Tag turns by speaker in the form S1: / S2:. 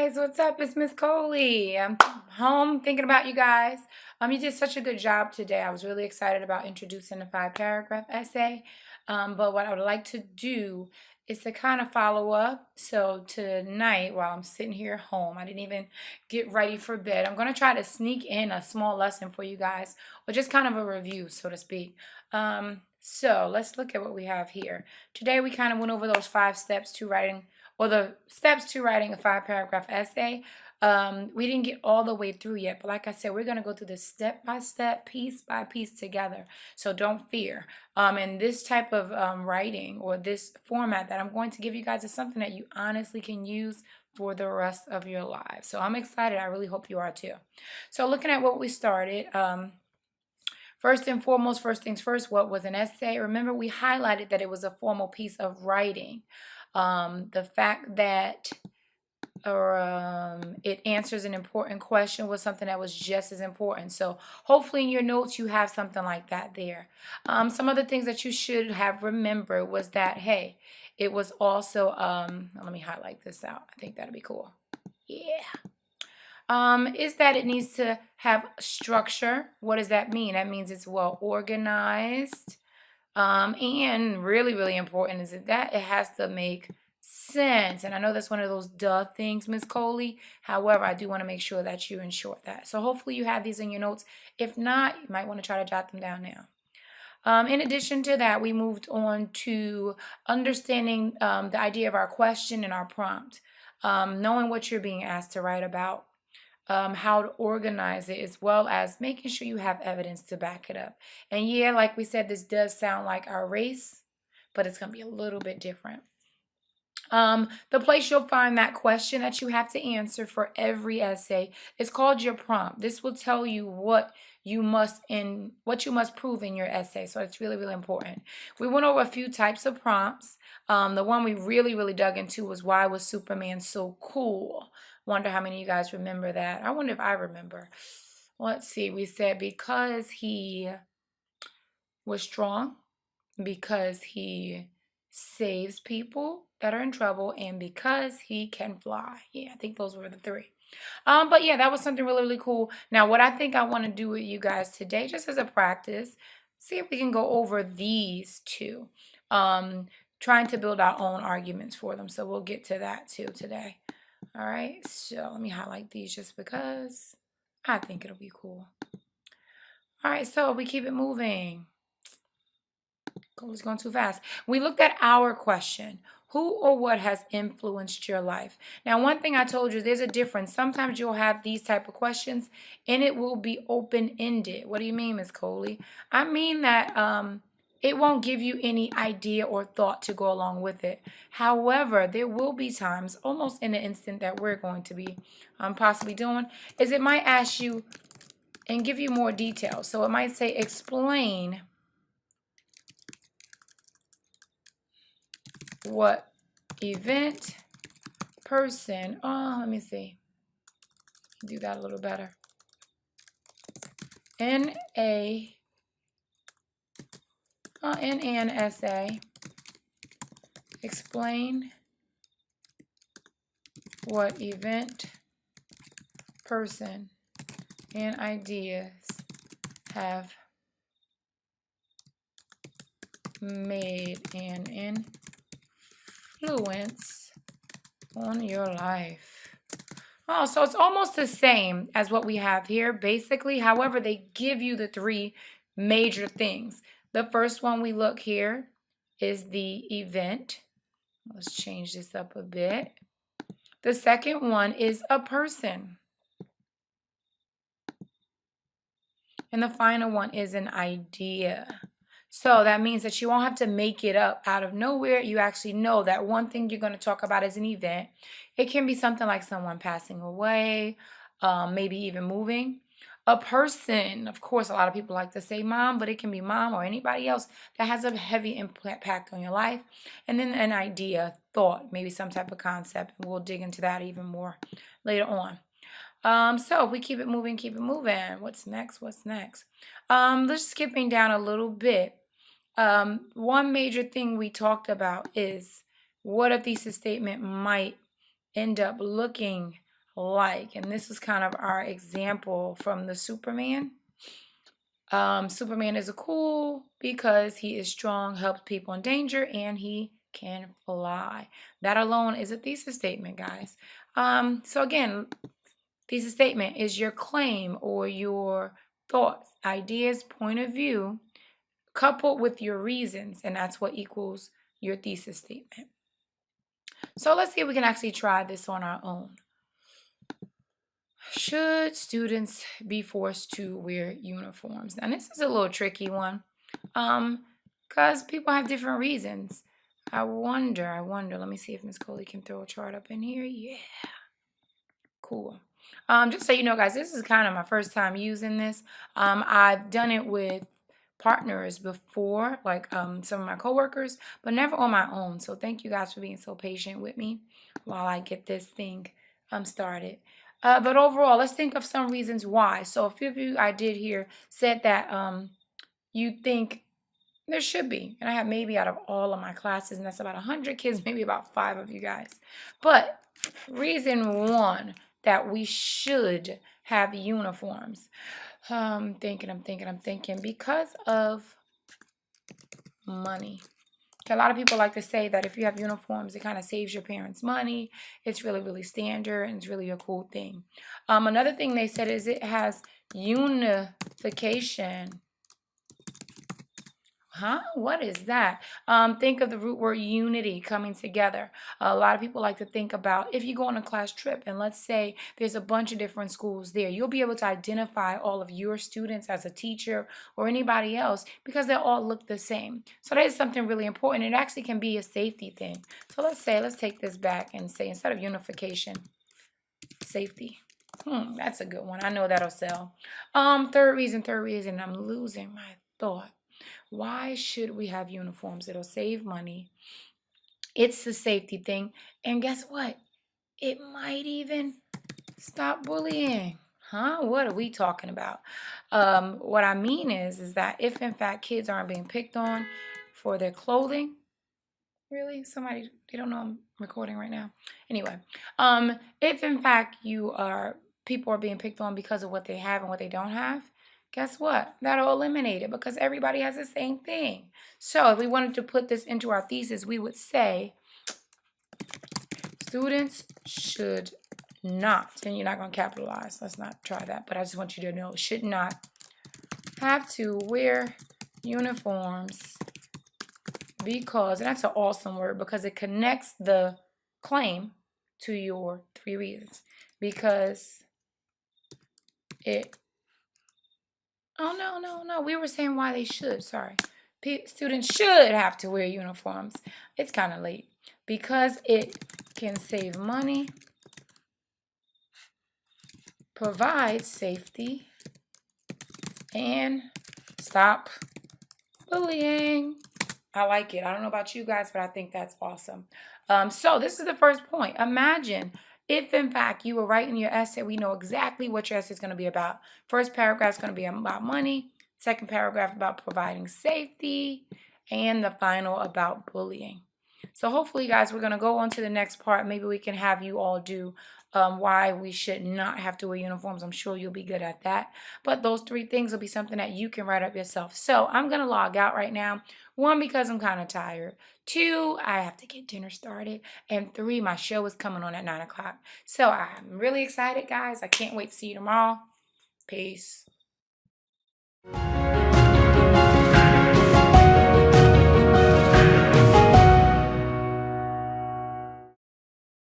S1: guys, what's up? It's Miss Coley. I'm home thinking about you guys. You did such a good job today. I was really excited about introducing the 5-paragraph essay. But what I would like to do is to kind of follow up. So tonight, while I'm sitting here home, I didn't even get ready for bed. I'm going to try to sneak in a small lesson for you guys, or just kind of a review, so to speak. So let's look at what we have here. Today we kind of went over those 5 steps to writing, or the steps to writing a 5-paragraph essay. We didn't get all the way through yet, but like I said, we're going to go through this step by step, piece by piece together. So don't fear. And this type of writing, or this format that I'm going to give you guys, is something that you honestly can use for the rest of your lives. So I'm excited. I really hope you are too. So looking at what we started, first and foremost, first things first, what was an essay? Remember, we highlighted that it was a formal piece of writing. The fact that it answers an important question was something that was just as important. So hopefully in your notes you have something like that there. Some other things that you should have remembered was that, hey, it was also, let me highlight this out. I think that'll be cool. Yeah. Is that it needs to have structure. What does that mean? That means it's well organized. And really, really important is that it has to make sense. And I know that's one of those duh things, Miss Coley. However, I do want to make sure that you ensure that. So hopefully you have these in your notes. If not, you might want to try to jot them down now. In addition to that, we moved on to understanding the idea of our question and our prompt. Knowing what you're being asked to write about. How to organize it, as well as making sure you have evidence to back it up. And yeah, like we said, this does sound like our race, but it's going to be a little bit different. The place you'll find that question that you have to answer for every essay is called your prompt. This will tell you what you must prove in your essay. So it's really, really important. We went over a few types of prompts. The one we really, really dug into was, why was Superman so cool? Wonder how many of you guys remember that. I wonder if I remember. Let's see. We said because he was strong, because he saves people that are in trouble, and because he can fly. Yeah, I think those were the 3. But yeah, that was something really, really cool. Now, what I think I want to do with you guys today, just as a practice, see if we can go over these 2. Trying to build our own arguments for them. So we'll get to that too today. All right, so let me highlight these just because I think it'll be cool. All right, so we keep it moving. It's going too fast. We looked at our question. Who or what has influenced your life? Now, one thing I told you, there's a difference. Sometimes you'll have these type of questions, and it will be open-ended. What do you mean, Ms. Coley? I mean that it won't give you any idea or thought to go along with it. However, there will be times, almost in the instant that we're going to be possibly doing, is it might ask you and give you more details. So it might say, explain what event, person, let me see, do that a little better. In an essay, explain what event, person, and ideas have made an influence on your life. Oh, so it's almost the same as what we have here, basically. However, they give you the 3 major things. The first one we look here is the event. Let's change this up a bit. The second one is a person. And the final one is an idea. So that means that you won't have to make it up out of nowhere. You actually know that one thing you're going to talk about is an event. It can be something like someone passing away, maybe even moving. A person, of course, a lot of people like to say mom, but it can be mom or anybody else that has a heavy impact on your life. And then an idea, thought, maybe some type of concept. We'll dig into that even more later on. So we keep it moving, keep it moving. What's next? What's next? Let's skipping down a little bit. One major thing we talked about is what a thesis statement might end up looking like. And this is kind of our example from the Superman. Superman is a cool because he is strong, helps people in danger, and he can fly. That alone is a thesis statement, guys. So again, thesis statement is your claim or your thoughts, ideas, point of view, coupled with your reasons, and that's what equals your thesis statement. So let's see if we can actually try this on our own. Should students be forced to wear uniforms? Now this is a little tricky one, because people have different reasons. I wonder, let me see if Miss Coley can throw a chart up in here. Yeah, cool. Just so you know, guys, this is kind of my first time using this. I've done it with partners before, like some of my coworkers, but never on my own. So thank you guys for being so patient with me while I get this thing started. But overall, let's think of some reasons why. So a few of you I did hear said that you think there should be, and I have maybe out of all of my classes, and that's about 100 kids, maybe about 5 of you guys. But reason one that we should have uniforms. I'm thinking because of money. A lot of people like to say that if you have uniforms, it kind of saves your parents money. It's really, really standard, and it's really a cool thing. Another thing they said is it has unification. Huh? What is that? Think of the root word unity, coming together. A lot of people like to think about if you go on a class trip and let's say there's a bunch of different schools there, you'll be able to identify all of your students as a teacher or anybody else because they all look the same. So that is something really important. It actually can be a safety thing. So let's take this back and say instead of unification, safety. That's a good one. I know that'll sell. Third reason, I'm losing my thought. Why should we have uniforms? It'll save money. It's the safety thing. And guess what? It might even stop bullying. Huh? What are we talking about? What I mean is that if in fact kids aren't being picked on for their clothing, really? Somebody, they don't know I'm recording right now. Anyway, if in fact people are being picked on because of what they have and what they don't have, guess what? That'll eliminate it because everybody has the same thing. So if we wanted to put this into our thesis, we would say students should not, and you're not going to capitalize. Let's not try that, but I just want you to know, should not have to wear uniforms because, and that's an awesome word because it connects the claim to your 3 reasons. Because it, oh, no. We were saying why they should. Sorry. Students should have to wear uniforms. It's kind of late. Because it can save money, provide safety, and stop bullying. I like it. I don't know about you guys, but I think that's awesome. So this is the first point. Imagine if, in fact, you were writing your essay, we know exactly what your essay is going to be about. First paragraph is going to be about money. Second paragraph about providing safety. And the final about bullying. So hopefully, guys, we're going to go on to the next part. Maybe we can have you all do why we should not have to wear uniforms. I'm sure you'll be good at that. But those 3 things will be something that you can write up yourself. So I'm going to log out right now. 1, because I'm kind of tired. 2, I have to get dinner started. And 3, my show is coming on at 9 o'clock. So I'm really excited, guys. I can't wait to see you tomorrow. Peace.